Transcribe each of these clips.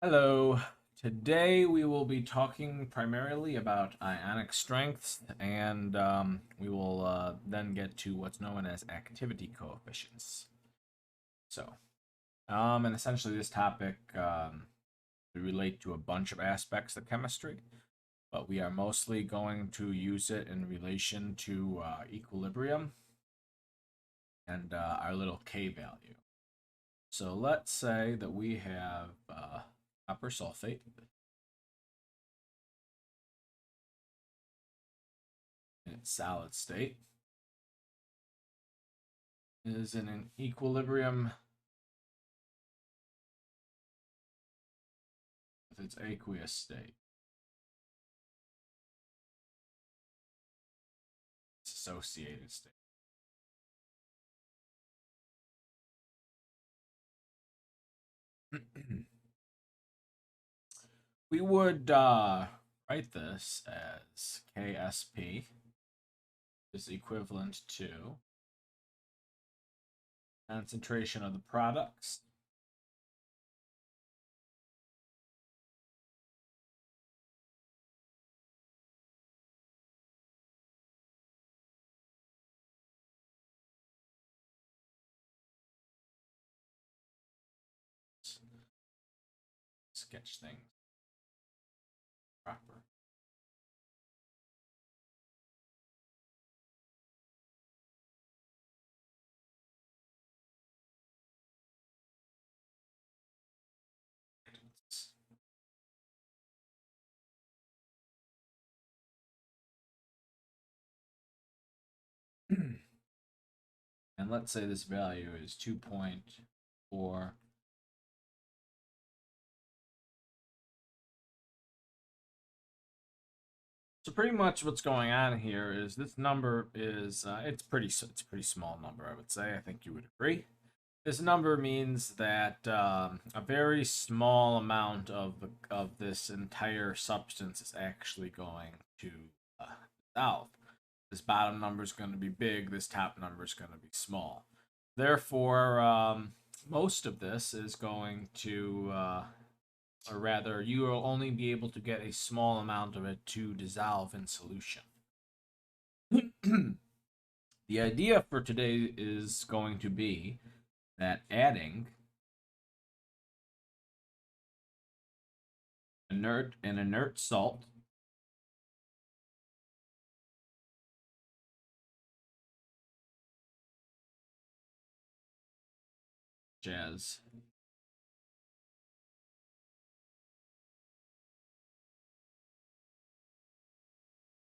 Hello. Today we will be talking primarily about ionic strengths, and we will then get to what's known as activity coefficients. And essentially this topic we relate to a bunch of aspects of chemistry, but we are mostly going to use it in relation to equilibrium and our little K value. So let's say that we have copper sulfate in its solid state is in an equilibrium with its aqueous state, its associated state. We would write this as KSP is equivalent to concentration of the products sketch things proper. And let's say this value is 2.4. So pretty much what's going on here is this number is it's a pretty small number, I would say. I think you would agree. This number means that a very small amount of this entire substance is actually going to dissolve. This bottom number is going to be big. This top number is going to be small. Therefore, most of this is going to, or rather, you will only be able to get a small amount of it to dissolve in solution. The idea for today is going to be that adding an inert salt as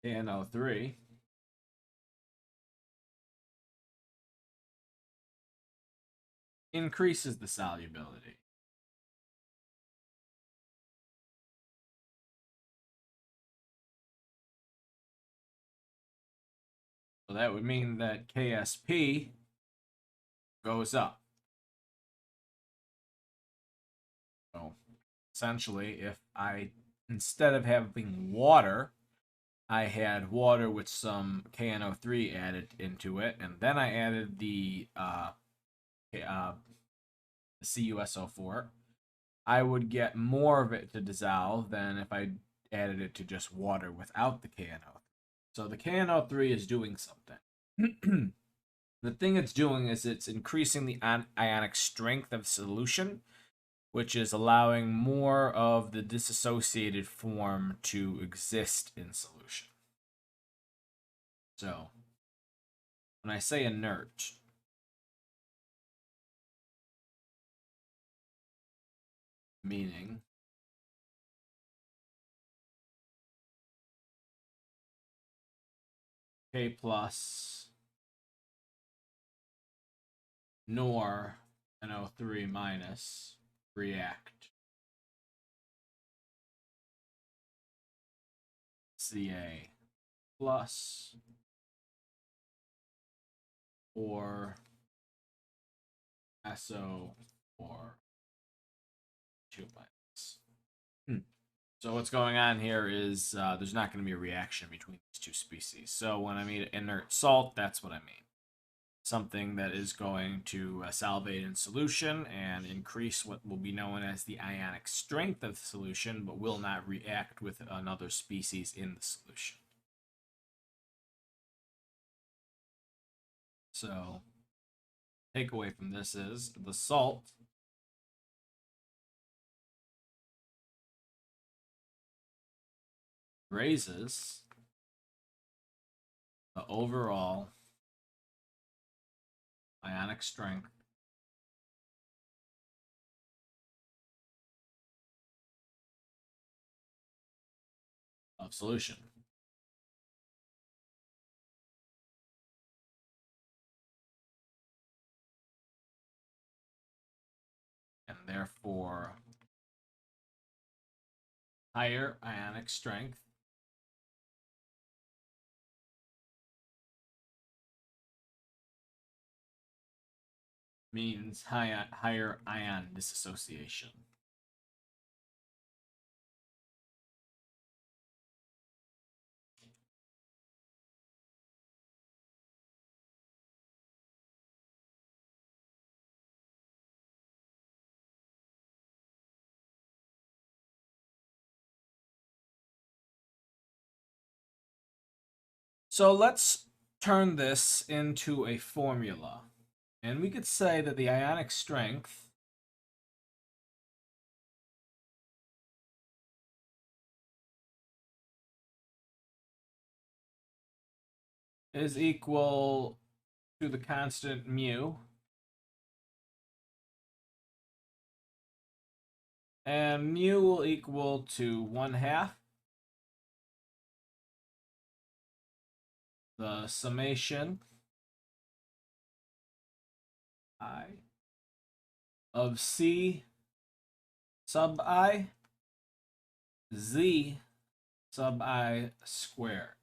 KNO3 increases the solubility. So that would mean that KSP goes up. So essentially, if I, instead of having water, I had water with some KNO3 added into it, and then I added the CuSO4, I would get more of it to dissolve than if I added it to just water without the KNO3. So the KNO3 is doing something. The thing it's doing is it's increasing the ionic strength of solution, which is allowing more of the dissociated form to exist in solution. So, when I say inert, meaning K plus nor NO3 minus react Ca plus or SO or 2 minus. So what's going on here is there's not going to be a reaction between these two species. So when I mean inert salt, that's what I mean. something that is going to solvate in solution and increase what will be known as the ionic strength of the solution, but will not react with another species in the solution. So, takeaway from this is the salt raises the overall ionic strength of solution. And therefore, higher ionic strength means higher ion dissociation. So let's turn this into a formula. And we could say that the ionic strength is equal to the constant mu. And mu will equal to 1/2 the summation I of C sub I Z sub I squared.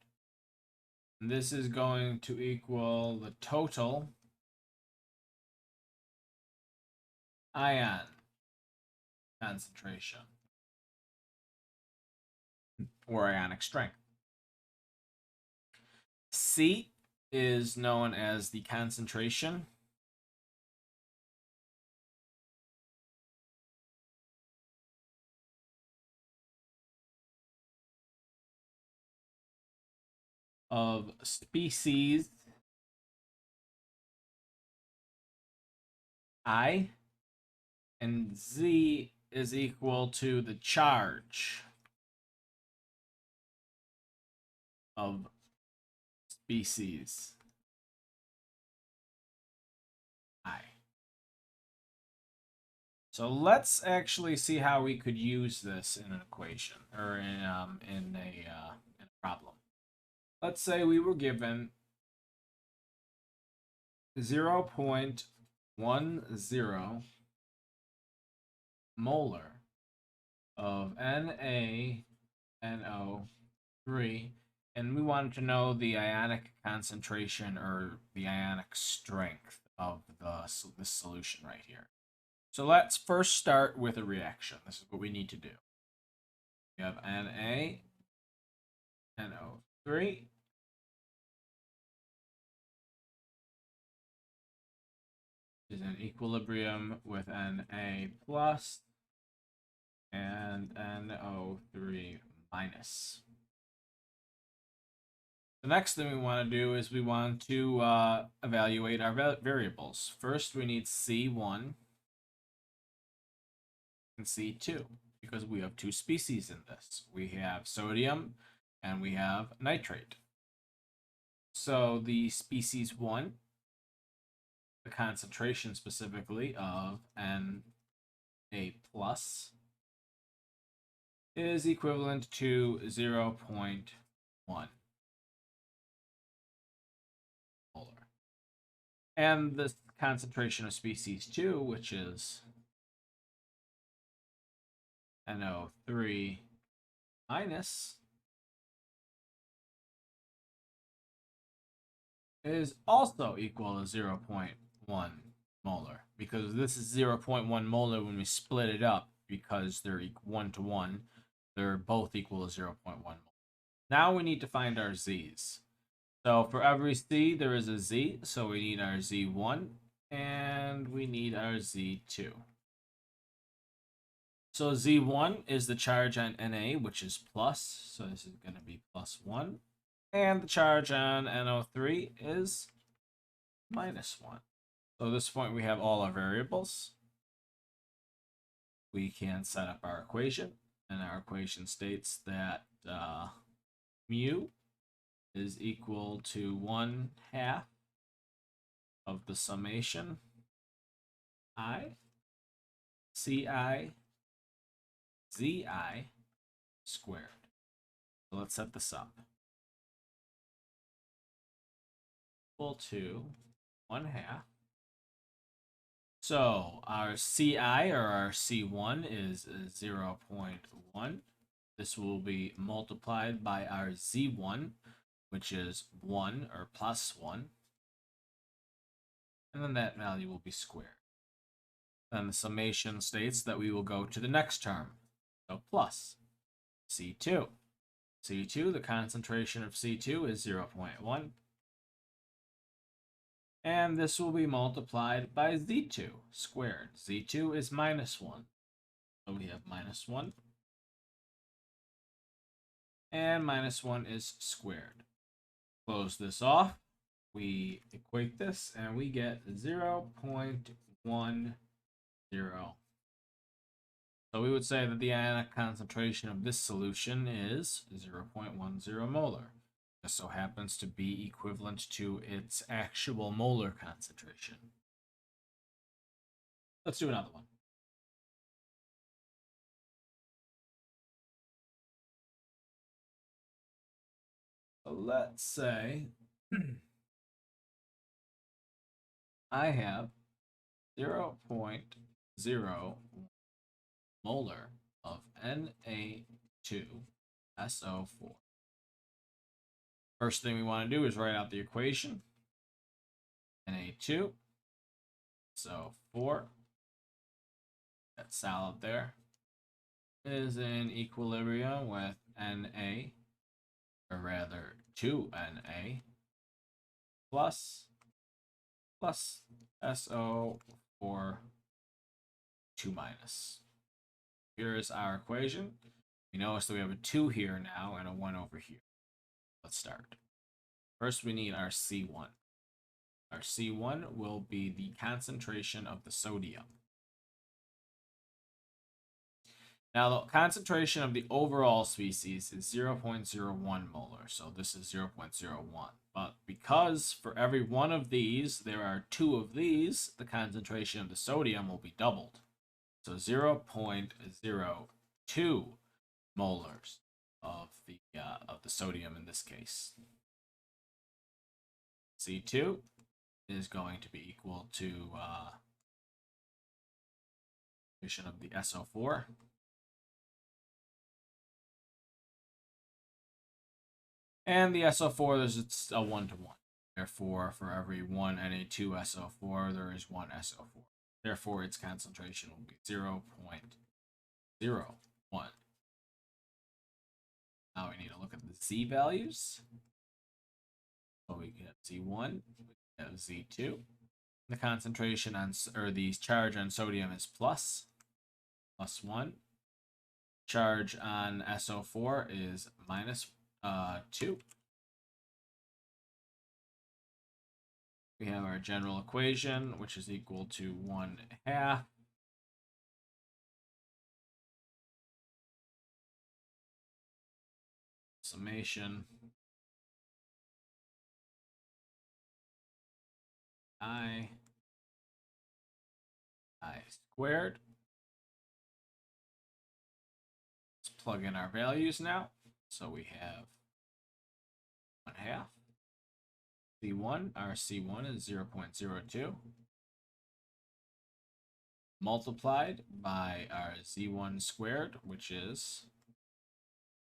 And this is going to equal the total ion concentration or ionic strength. C is known as the concentration of species I, and Z is equal to the charge of species I. So let's actually see how we could use this in an equation or in a problem. Let's say we were given 0.10 molar of NaNO3, and we wanted to know the ionic concentration or the ionic strength of this solution right here. So let's first start with a reaction. This is what we need to do. We have NaNO3 is in equilibrium with Na plus and NO3 minus. The next thing we want to do is we want to evaluate our variables. First, we need C1 and C2 because we have two species in this. We have sodium and we have nitrate. So the species 1, the concentration specifically of Na plus, is equivalent to 0.1 molar. And the concentration of species 2, which is NO3 minus, is also equal to 0.1 molar because this is 0.1 molar when we split it up because they're 1 to 1. They're both equal to 0.1 molar. Now we need to find our Z's. So for every C, there is a Z. So we need our Z1 and we need our Z2. So Z1 is the charge on Na, which is plus. So this is going to be +1. And the charge on NO3 is -1. So at this point, we have all our variables. We can set up our equation. And our equation states that mu is equal to 1/2 of the summation I Ci Zi squared. So let's set this up. Equal to 1/2. So our Ci or our C1 is 0.1. This will be multiplied by our Z1, which is 1 or +1. And then that value will be squared. Then the summation states that we will go to the next term. So plus C2. C2, the concentration of C2 is 0.1. And this will be multiplied by Z2 squared. Z2 is -1. So we have -1. And -1 is squared. Close this off. We equate this and we get 0.10. So we would say that the ionic concentration of this solution is 0.10 molar. This so happens to be equivalent to its actual molar concentration. Let's do another one. So let's say I have 0.0 molar of Na2SO4. First thing we want to do is write out the equation. Na2, so 4, that solid there, is in equilibrium with Na, or rather 2Na, plus SO4 2 minus. Here is our equation. We notice that we have a 2 here now and a 1 over here. Let's start. First, we need our C1. Our C1 will be the concentration of the sodium. Now, the concentration of the overall species is 0.01 molar, so this is 0.01. But because for every one of these, there are 2 of these, the concentration of the sodium will be doubled. So 0.02 molars of the sodium in this case. C2 is going to be equal to of the SO4. And the SO4, it's a 1-to-1. Therefore, for every 1 Na2SO4, there is 1 SO4. Therefore, its concentration will be 0.01. Now we need to look at the Z values. So we have Z1, we have Z2. The concentration on, or the charge on sodium is +1. Charge on SO4 is -2. We have our general equation, which is equal to 1/2 summation I squared. Let's plug in our values now. So we have 1/2. C1, our C1 is 0.02. Multiplied by our Z1 squared, which is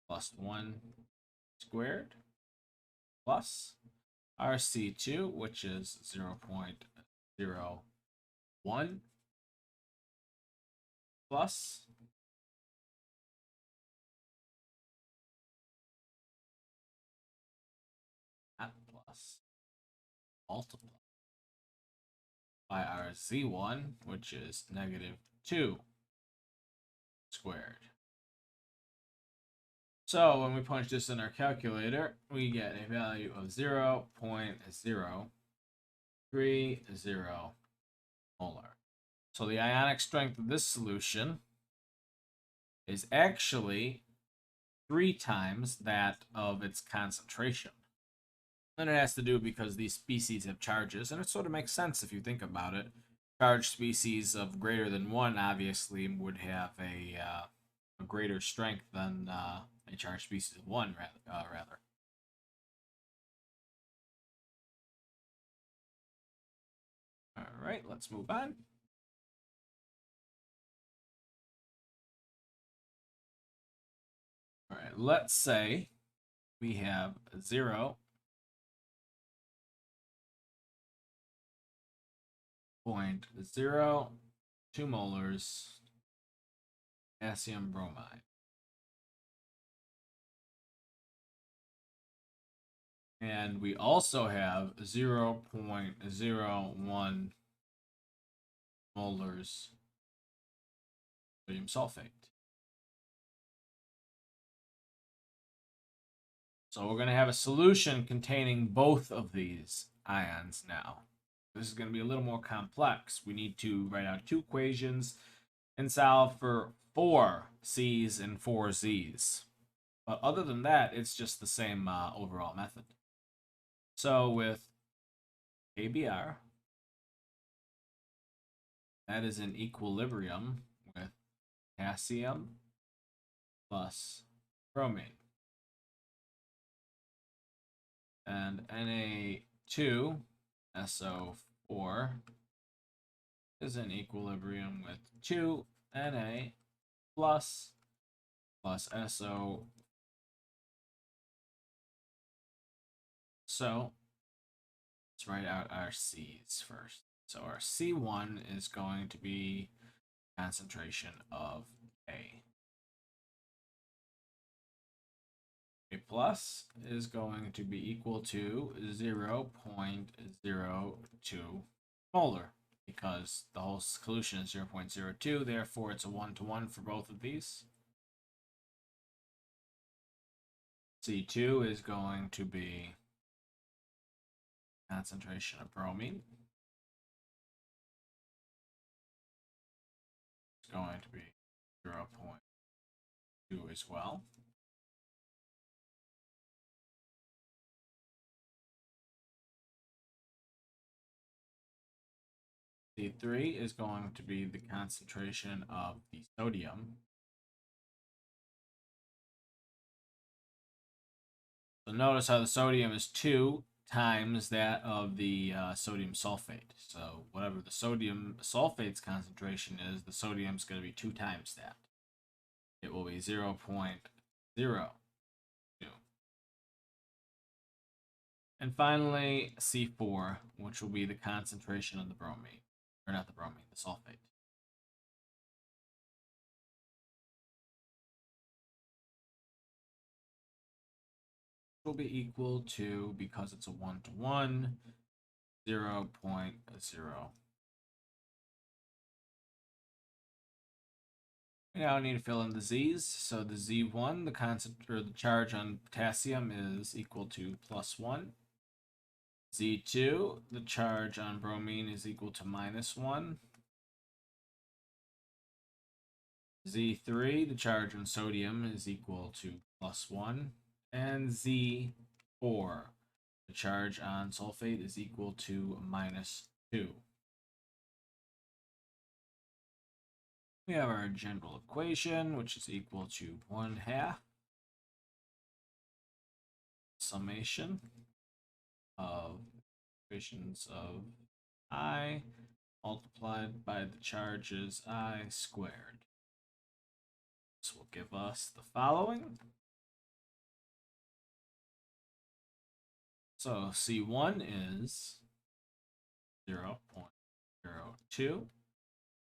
+1 squared, plus our C2, which is 0.01, plus not plus, multiply by our Z1, which is -2 squared. So when we punch this in our calculator, we get a value of 0.030 molar. So the ionic strength of this solution is actually 3 times that of its concentration. And it has to do because these species have charges, and it sort of makes sense if you think about it. Charged species of greater than 1 obviously would have a greater strength than a charged species of 1, rather. All right, let's move on. All right, let's say we have 0.02 molars potassium bromide. And we also have 0.01 molars sodium sulfate. So we're going to have a solution containing both of these ions now. This is going to be a little more complex. We need to write out 2 equations and solve for 4 C's and 4 Z's. But other than that, it's just the same overall method. So with KBr, that is in equilibrium with potassium plus bromine. And Na2SO4 is in equilibrium with 2Na plus SO. So let's write out our C's first. So our C1 is going to be concentration of K. A plus is going to be equal to 0.02 molar because the whole solution is 0.02, therefore it's a 1-to-1 for both of these. C2 is going to be concentration of bromine. It's going to be 0.2 as well. C3 is going to be the concentration of the sodium. So notice how the sodium is 2 times that of the sodium sulfate. So whatever the sodium sulfate's concentration is, the sodium is going to be 2 times that. It will be 0.02. And finally, C4, which will be the concentration of the bromine. Or not the bromine, the sulfate. Will be equal to, because it's a 1-to-1, 0.0. We now need to fill in the Z's. So the Z1, the charge on potassium is equal to +1. Z2, the charge on bromine is equal to -1. Z3, the charge on sodium is equal to +1. And Z4, the charge on sulfate is equal to -2. We have our general equation, which is equal to 1/2 summation of equations of I multiplied by the charges I squared. This will give us the following. So C1 is 0.02.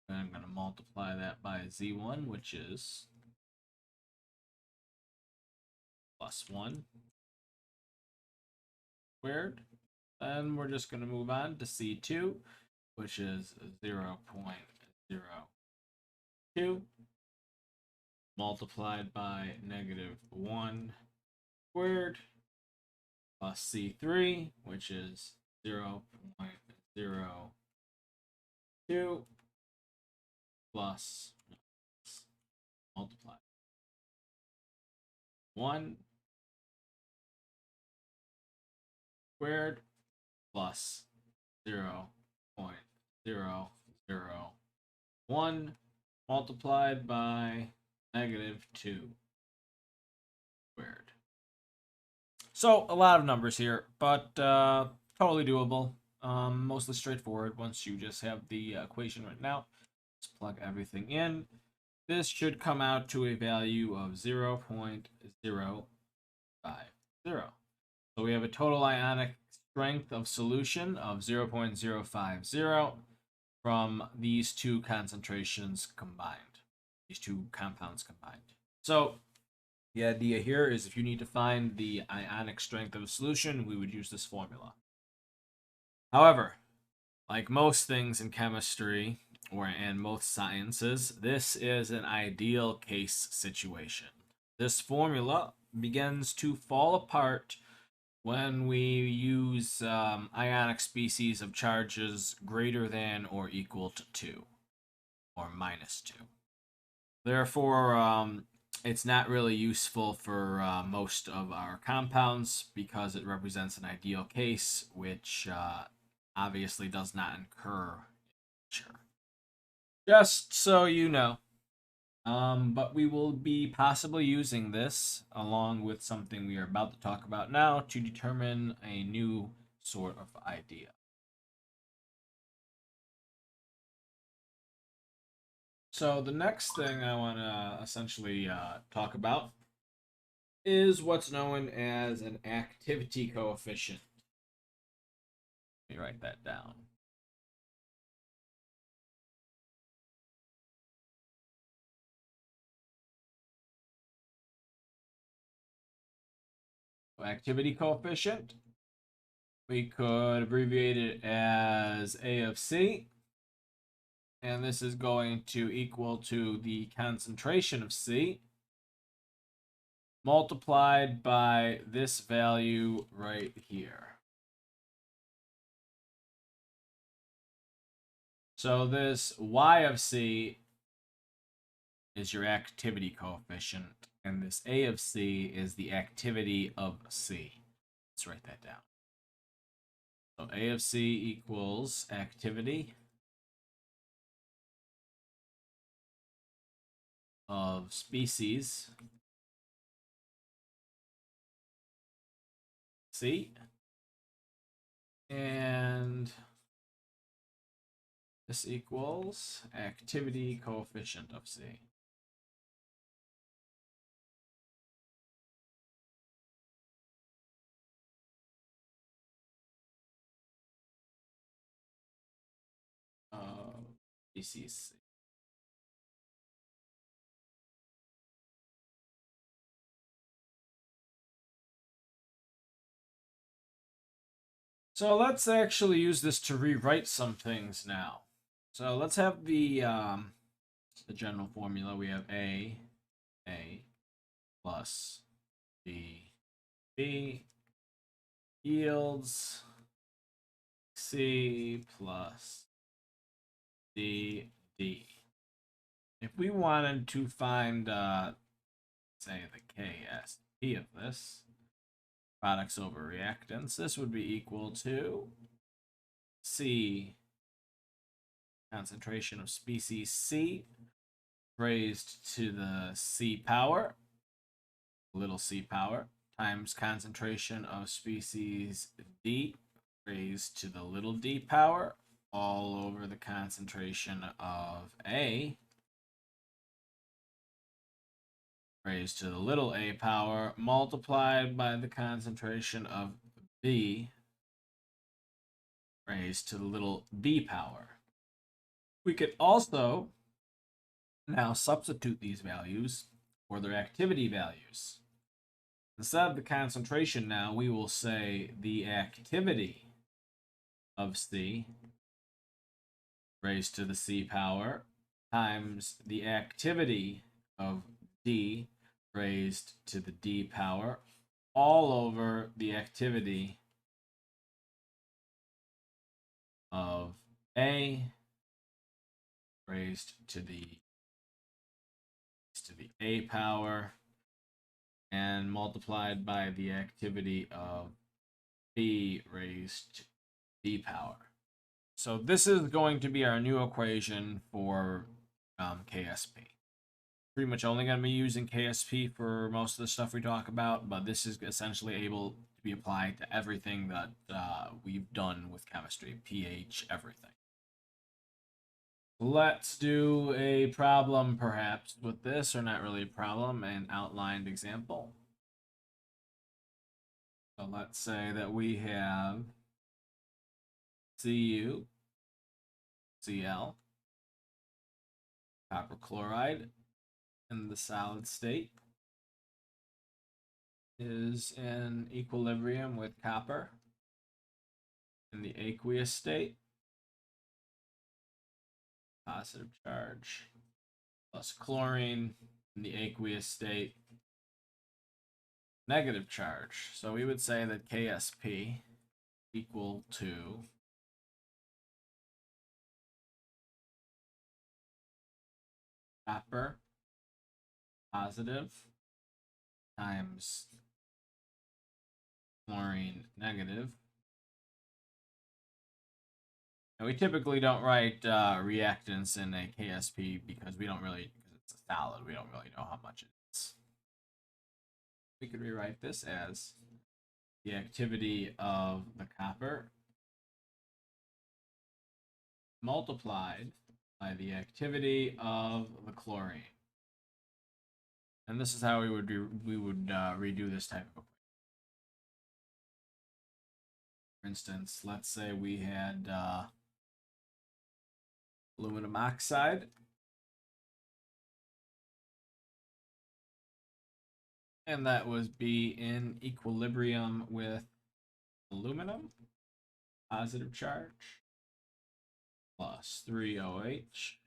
And I'm going to multiply that by Z1, which is +1 squared. Then we're just going to move on to C2, which is 0.02 multiplied by -1 squared plus C3, which is 0.02 plus multiply 1 squared plus 0.001 multiplied by -2 squared. So a lot of numbers here, but totally doable. Mostly straightforward once you just have the equation written out. Let's plug everything in. This should come out to a value of 0.050. So we have a total ionic strength of solution of 0.050 from these two concentrations combined, these two compounds combined. So the idea here is if you need to find the ionic strength of a solution, we would use this formula. However, like most things in chemistry and most sciences, this is an ideal case situation. This formula begins to fall apart when we use ionic species of charges greater than or equal to 2 or -2. Therefore, it's not really useful for most of our compounds because it represents an ideal case, which obviously does not occur in nature. Just so you know. But we will be possibly using this along with something we are about to talk about now to determine a new sort of idea. So the next thing I want to essentially talk about is what's known as an activity coefficient. Let me write that down. Activity coefficient, we could abbreviate it as A of C. And this is going to equal to the concentration of C multiplied by this value right here. So this Y of C is your activity coefficient, and this A of C is the activity of C. Let's write that down. So A of C equals activity of species C, and this equals activity coefficient of C. Species C. So let's actually use this to rewrite some things now. So let's have the general formula. We have A plus B yields C plus D. If we wanted to find, say, the KSP of this, products over reactants, this would be equal to C concentration of species C raised to the C power, little c power, times concentration of species D raised to the little d power, all over the concentration of A raised to the little a power, multiplied by the concentration of B raised to the little b power. We could also now substitute these values for their activity values. Instead of the concentration now, we will say the activity of C raised to the C power times the activity of D raised to the D power all over the activity of A raised to the A power and multiplied by the activity of B raised to B power. So this is going to be our new equation for KSP. Pretty much only going to be using KSP for most of the stuff we talk about, but this is essentially able to be applied to everything that we've done with chemistry, pH, everything. Let's do a problem perhaps with this, or not really a problem, an outlined example. So let's say that we have Cu, Cl, copper chloride in the solid state is in equilibrium with copper. In the aqueous state, positive charge plus chlorine. In the aqueous state, negative charge. So we would say that KSP equal to copper positive times chlorine negative. And we typically don't write reactants in a KSP because we don't really, because it's a solid, we don't really know how much it is. We could rewrite this as the activity of the copper multiplied by the activity of the chlorine. And this is how we would redo this type of equation. For instance, let's say we had aluminum oxide and that was be in equilibrium with aluminum, positive charge, plus 3OH,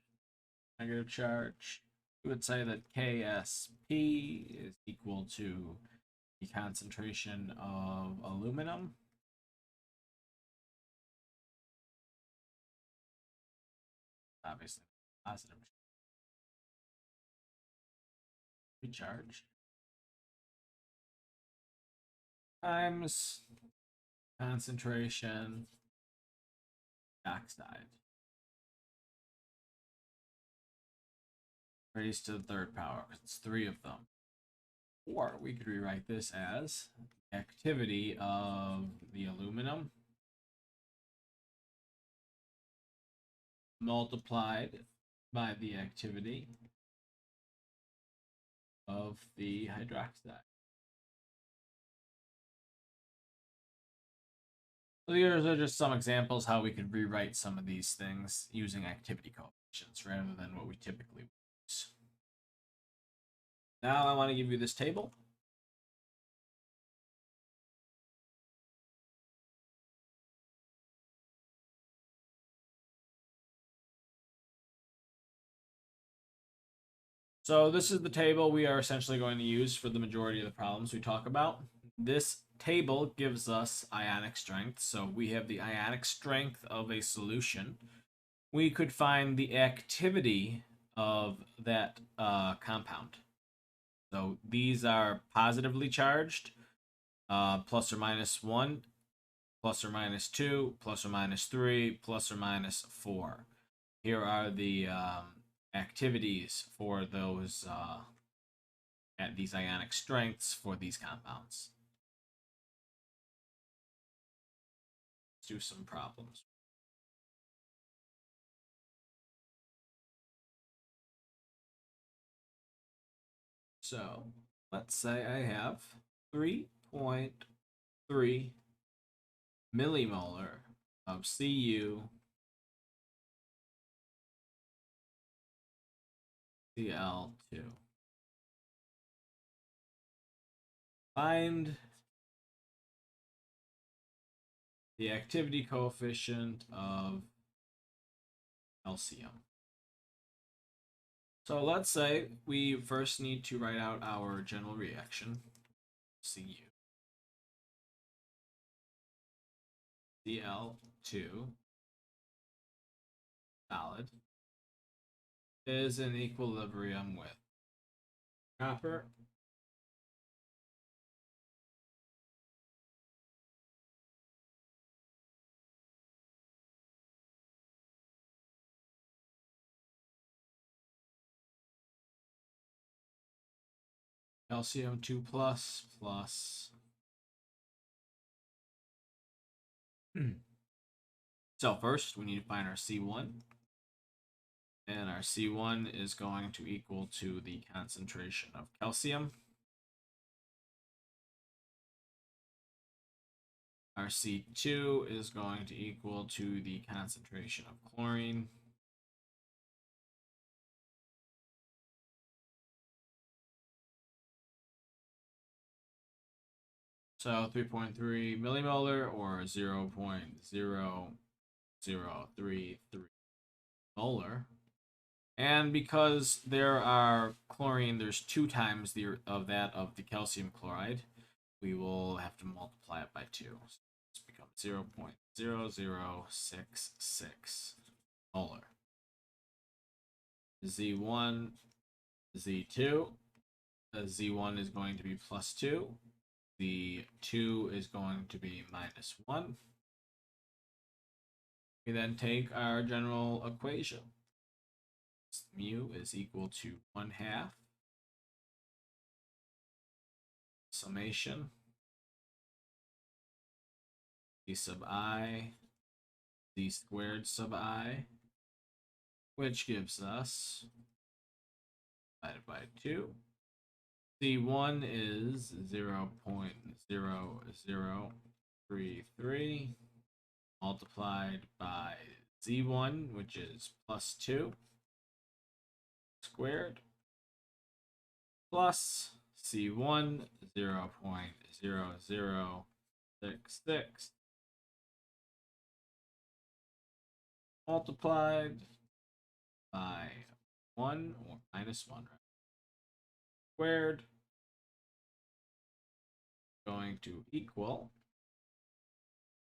negative charge. We would say that KSP is equal to the concentration of aluminum obviously positive charge times concentration oxide raised to the third power because it's 3 of them. Or we could rewrite this as activity of the aluminum multiplied by the activity of the hydroxide. So these are just some examples how we could rewrite some of these things using activity coefficients rather than what we typically use. Now I want to give you this table. So this is the table we are essentially going to use for the majority of the problems we talk about. This table gives us ionic strength. So we have the ionic strength of a solution. We could find the activity of that compound. So these are positively charged, plus or minus 1, plus or minus 2, plus or minus 3, plus or minus 4. Here are the activities for those at these ionic strengths for these compounds. Let's do some problems. So let's say I have 3.3 millimolar of Cu Cl2. Find the activity coefficient of calcium. So let's say we first need to write out our general reaction, Cu. Cl2 solid is in equilibrium with copper calcium 2 plus. So first we need to find our C1. And our C1 is going to equal to the concentration of calcium. Our C2 is going to equal to the concentration of chlorine. So 3.3 millimolar or 0.0033 molar. And because there are chlorine, there's 2 times the of that of the calcium chloride, we will have to multiply it by 2. So it's become 0.0066 molar. Z1, Z2. Z1 is going to be plus 2. Z2 is going to be minus 1. We then take our general equation. Mu is equal to 1/2 summation Z sub I Z squared sub I, which gives us divided by 2. C1 is 0.0033 multiplied by Z1, which is plus 2 squared, plus C1 0.0066 multiplied by 1 or minus 1 squared, going to equal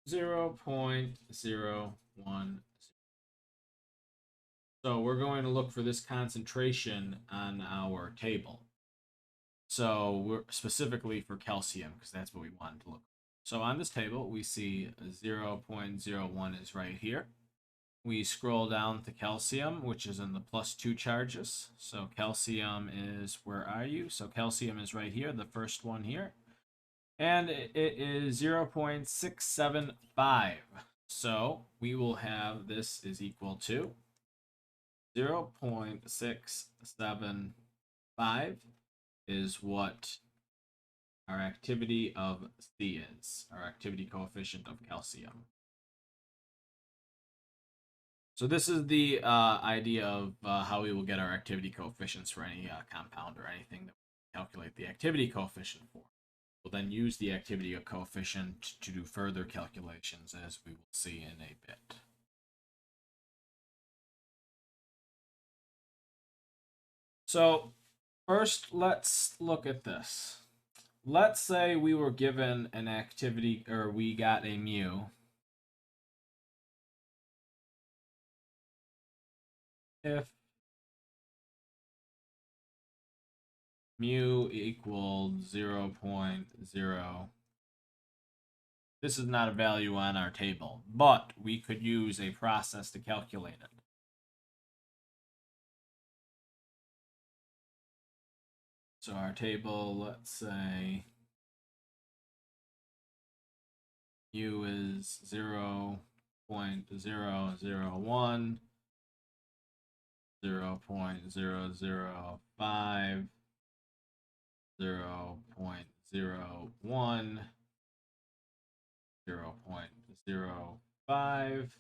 0.010. So we're going to look for this concentration on our table. So we're specifically for calcium, because that's what we wanted to look for. So on this table, we see 0.01 is right here. We scroll down to calcium, which is in the plus 2 charges. So calcium is, where are you? So calcium is right here, the first one here. And it is 0.675. So we will have this is equal to 0.675 is what our activity of C is, our activity coefficient of calcium. So this is the idea of how we will get our activity coefficients for any compound or anything that we calculate the activity coefficient for. We'll then use the activity coefficient to do further calculations, as we will see in a bit. So first, let's look at this. Let's say we were given an activity, or we got a mu. If mu equaled 0.0, this is not a value on our table, but we could use a process to calculate it. So our table, let's say mu is 0.001, 0.005, 0.01, 0.05,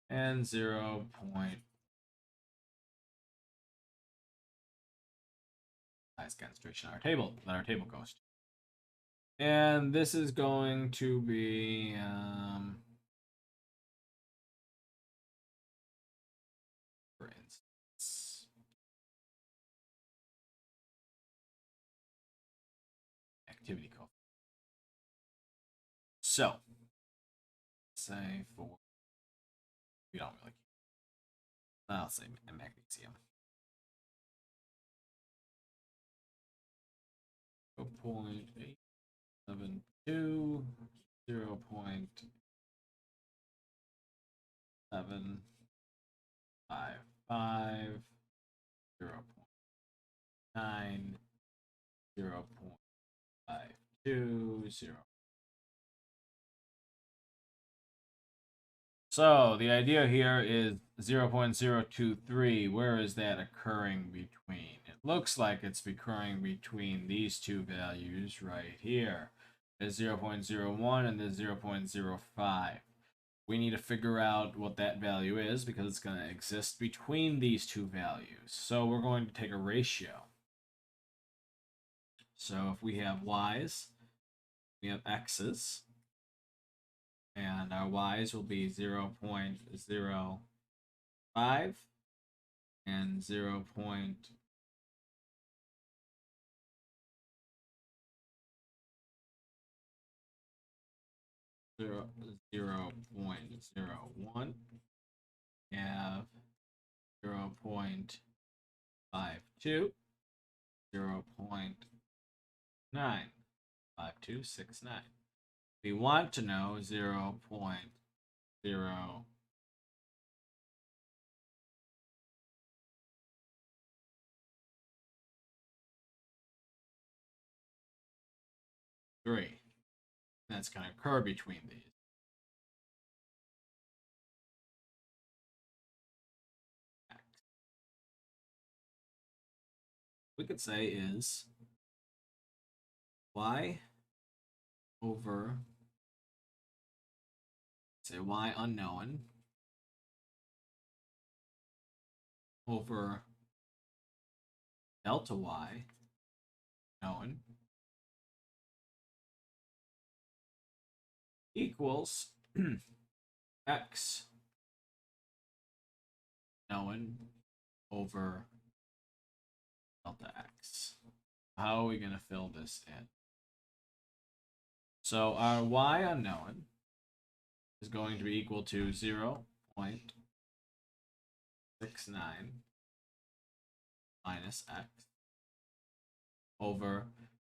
and 0. Size concentration on our table that our table goes to. And this is going to be for instance, activity coefficient. So say for, we don't really, I'll say magnesium. 0.872, 0.755, 0.9, 0.52, 0. So the idea here is 0.023. Where is that occurring between? It looks like it's occurring between these two values right here. There's 0.01 and there's 0.05. We need to figure out what that value is because it's going to exist between these two values. So we're going to take a ratio. So if we have y's, we have x's, and our y's will be 0.05 and 0.0 0.01. We have 0.52, 0.95269. We want to know 0.0 3. That's going to occur between these. We could say is y over, say y unknown over delta y known equals x known over delta x. How are we going to fill this in? So our y unknown is going to be equal to 0.69 minus x over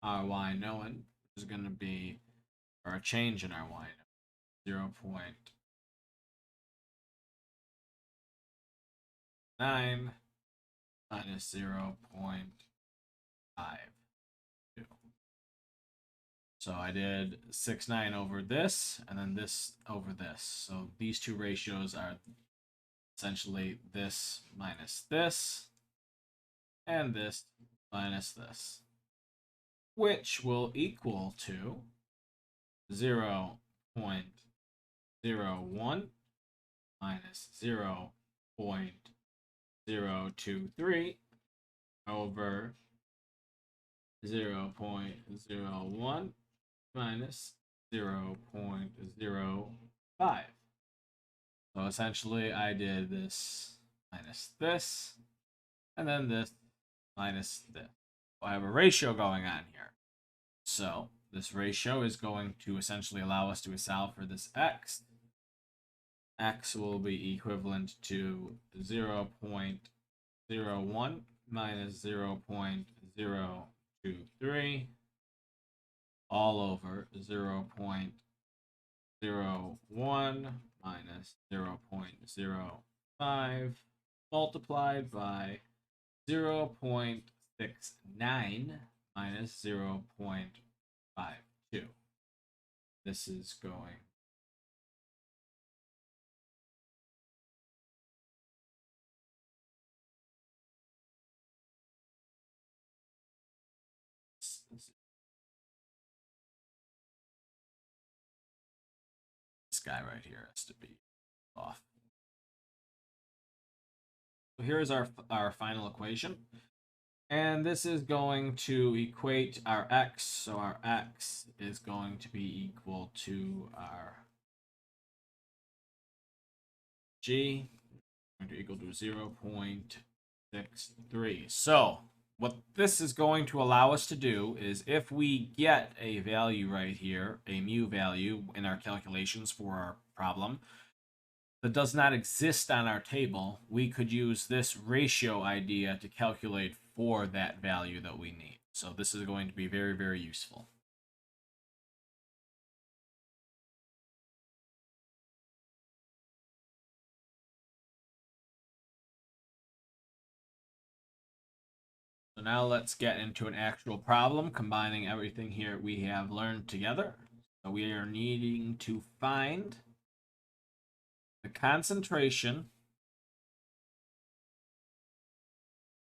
our y known, which is going to be, or a change in our y known, 0.9 minus 0.52. So I did 6.9 over this, and then this over this. So these two ratios are essentially this minus this, and this minus this, which will equal to 0.01 minus 0.023 over 0.01 minus 0.05. So essentially I did this minus this, and then this minus this. I have a ratio going on here. So this ratio is going to essentially allow us to solve for this x. X will be equivalent to 0.01 minus 0.023 all over 0.01 minus 0.05 multiplied by 0.69 minus 0.52. This is going this guy right here has to be off. So here's our final equation. And this is going to equate our x, so our x is going to be equal to our g, going to equal to 0.63. So what this is going to allow us to do is if we get a value right here, a mu value in our calculations for our problem, that does not exist on our table, we could use this ratio idea to calculate for that value that we need. So this is going to be very, very useful. So now let's get into an actual problem, combining everything here we have learned together. So we are needing to find the concentration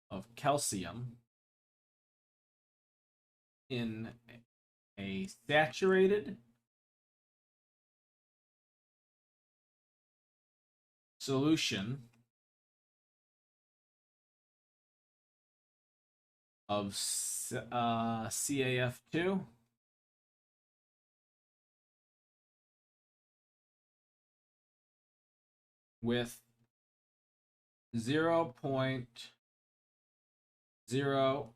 of calcium in a saturated solution of CaF2 with 0.050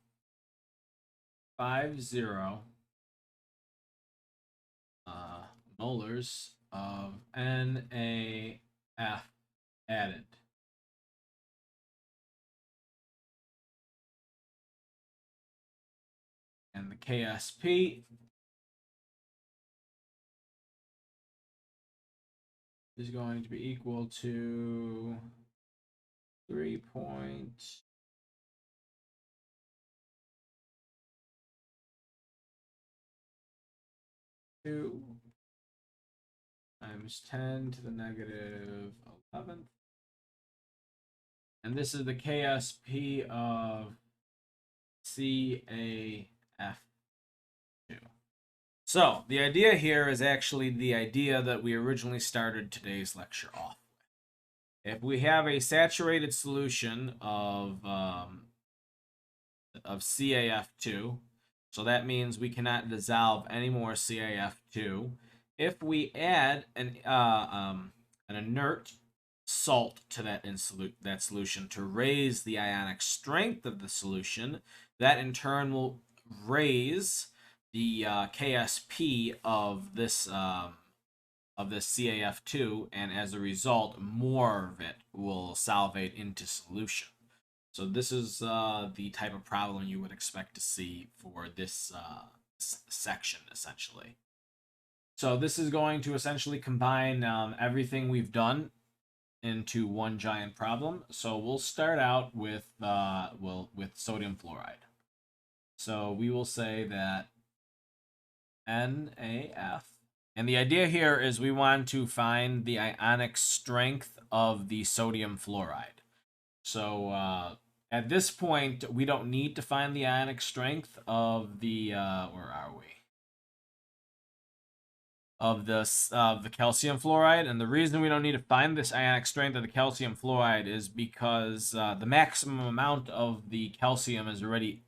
molars of NaF added. And the KSP is going to be equal to 3.2 times 10 to the negative 11th. And this is the KSP of CaF2. So the idea here is actually the idea that we originally started today's lecture off with. If we have a saturated solution of CaF2, so that means we cannot dissolve any more CaF2. If we add an inert salt to that solution to raise the ionic strength of the solution, that in turn will raise the KSP of this CaF2, and as a result, more of it will solvate into solution. So this is the type of problem you would expect to see for this section, essentially. So this is going to essentially combine everything we've done into one giant problem. So we'll start out with sodium fluoride. So we will say that NaF, and the idea here is we want to find the ionic strength of the sodium fluoride. So at this point, we don't need to find the ionic strength of the where are we? Of the calcium fluoride, and the reason we don't need to find this ionic strength of the calcium fluoride is because the maximum amount of the calcium is already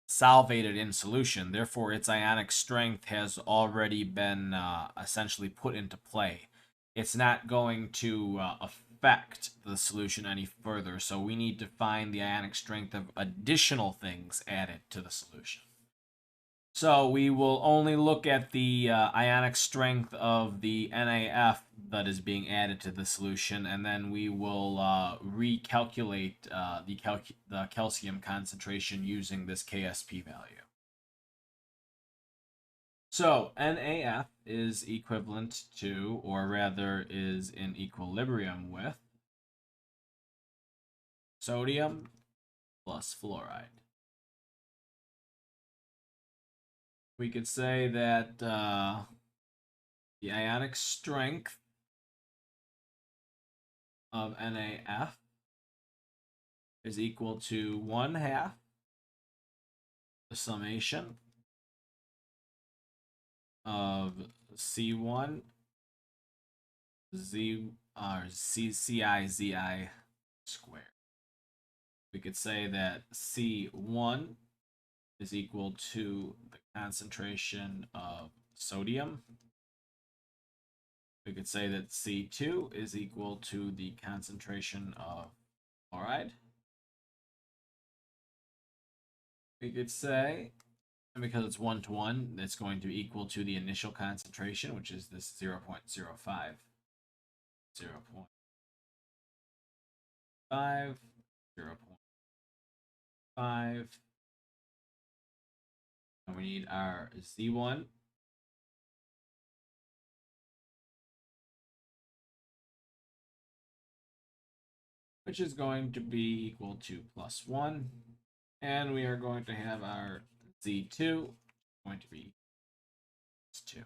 solvated in solution. Therefore, its ionic strength has already been essentially put into play. It's not going to affect the solution any further, so we need to find the ionic strength of additional things added to the solution. So we will only look at the ionic strength of the NaF that is being added to the solution, and then we will recalculate the calcium concentration using this KSP value. So NaF is equivalent to, or rather is in equilibrium with, sodium plus fluoride. We could say that the ionic strength of NaF is equal to 1/2 the summation of C1 Z or CCI ZI squared. we could say that C1 is equal to the concentration of sodium. We could say that C2 is equal to the concentration of chloride. We could say, and because it's 1-to-1, it's going to equal to the initial concentration, which is this 0.05. 0.5, 0.5. And we need our Z1. Which is going to be equal to +1. And we are going to have our Z2 going to be 2.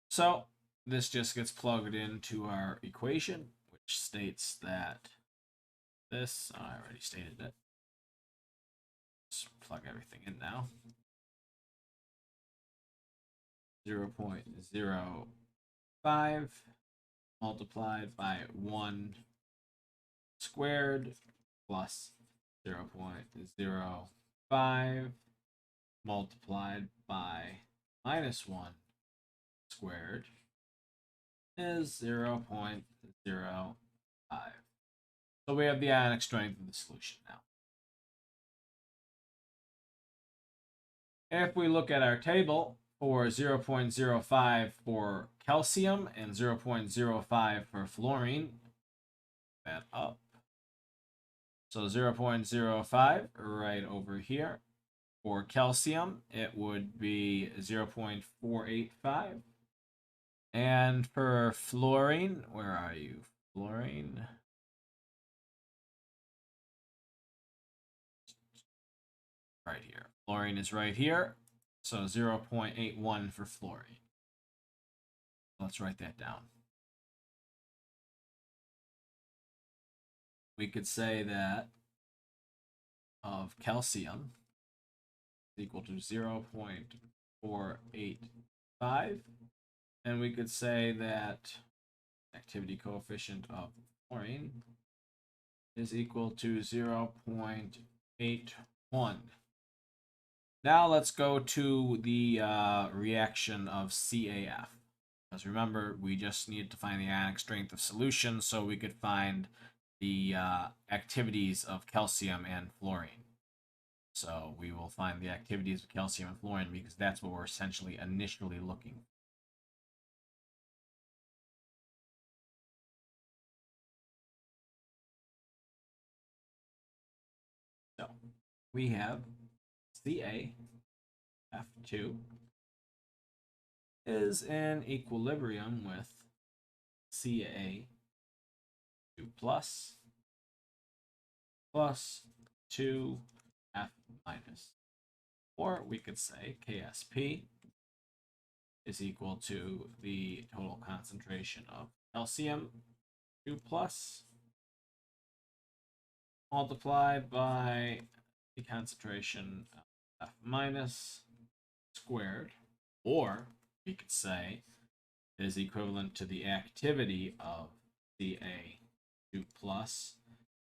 So this just gets plugged into our equation, which states that this, I already stated it. Let's plug everything in now. 0.05 multiplied by 1 squared plus 0.05 multiplied by -1 squared is 0.05. So we have the ionic strength of the solution now. If we look at our table for 0.05 for calcium and 0.05 for fluorine, that up. So 0.05 right over here. For calcium, it would be 0.485. And for fluorine, where are you? Fluorine. Right here. Fluorine is right here. So 0.81 for fluorine. Let's write that down. We could say that of calcium is equal to 0.485. And we could say that activity coefficient of fluorine is equal to 0.81. Now let's go to the reaction of CAF. Because remember, we just needed to find the ionic strength of solution so we could find the activities of calcium and fluorine. So we will find the activities of calcium and fluorine because that's what we're essentially initially looking for. So we have CaF2 is in equilibrium with Ca2 plus 2F minus. Or we could say KSP is equal to the total concentration of calcium 2 plus multiplied by the concentration of F minus squared. Or we could say it is equivalent to the activity of Ca2 plus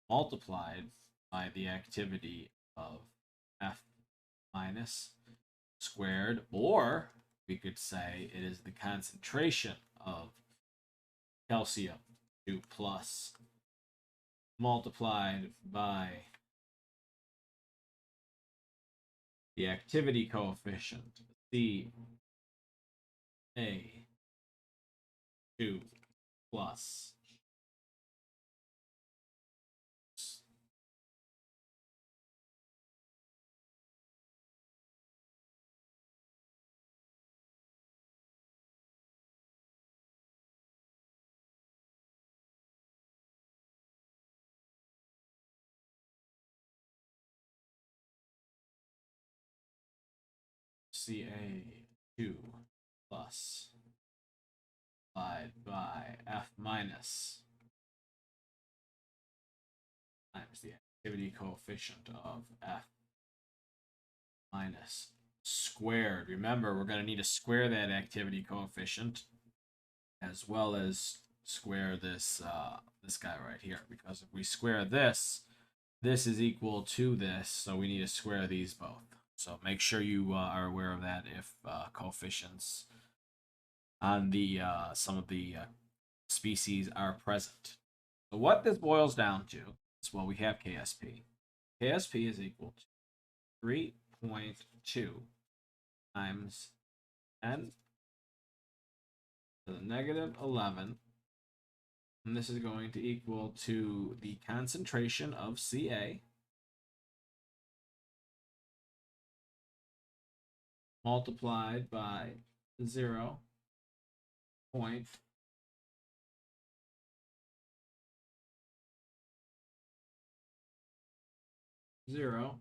multiplied by the activity of F minus squared, or we could say it is the concentration of calcium 2 plus multiplied by the activity coefficient Ca2 plus Ca2 plus multiplied by F minus times the activity coefficient of F minus squared. Remember, we're going to need to square that activity coefficient as well as square this this guy right here, because if we square this, this is equal to this, so we need to square these both. So make sure you are aware of that if coefficients on the some of the species are present. So what this boils down to is, well, we have KSP. KSP is equal to 3.2 times n to the negative 11. And this is going to equal to the concentration of Ca multiplied by 0 point 0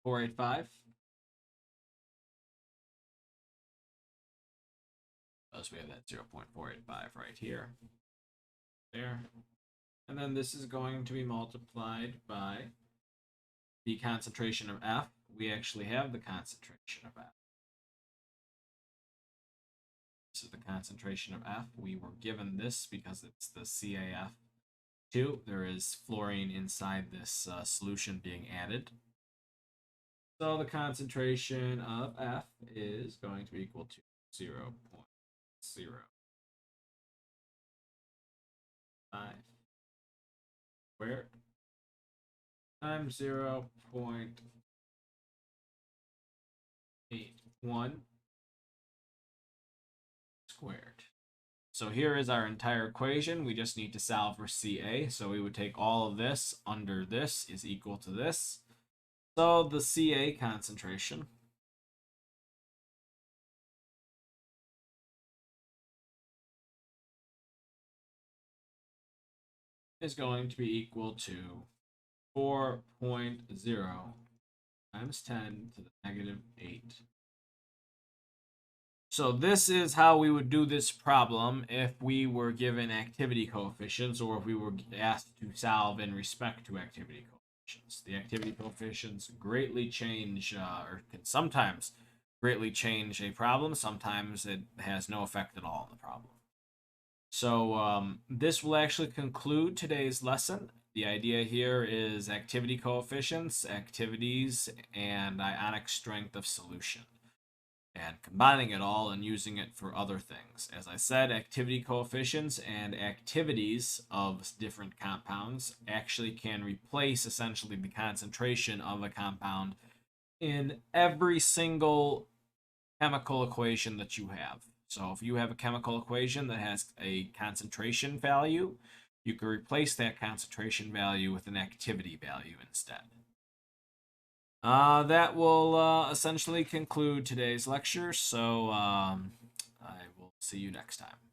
0.485. Thus we have that 0.485 right here. There. And then this is going to be multiplied by the concentration of F. We actually have the concentration of F. This is the concentration of F. We were given this because it's the CaF2. There is fluorine inside this solution being added. So the concentration of F is going to be equal to 0.05 squared times 0.81 squared. So here is our entire equation. We just need to solve for Ca. So we would take all of this under this is equal to this. So the Ca concentration is going to be equal to 4.0 times 10 to the negative 8. So this is how we would do this problem if we were given activity coefficients, or if we were asked to solve in respect to activity coefficients. The activity coefficients greatly change, or can sometimes greatly change a problem. Sometimes it has no effect at all on the problem. So this will actually conclude today's lesson. The idea here is activity coefficients, activities, and ionic strength of solution, and combining it all and using it for other things. As I said, activity coefficients and activities of different compounds actually can replace essentially the concentration of a compound in every single chemical equation that you have. So if you have a chemical equation that has a concentration value, you can replace that concentration value with an activity value instead. That will essentially conclude today's lecture, so I will see you next time.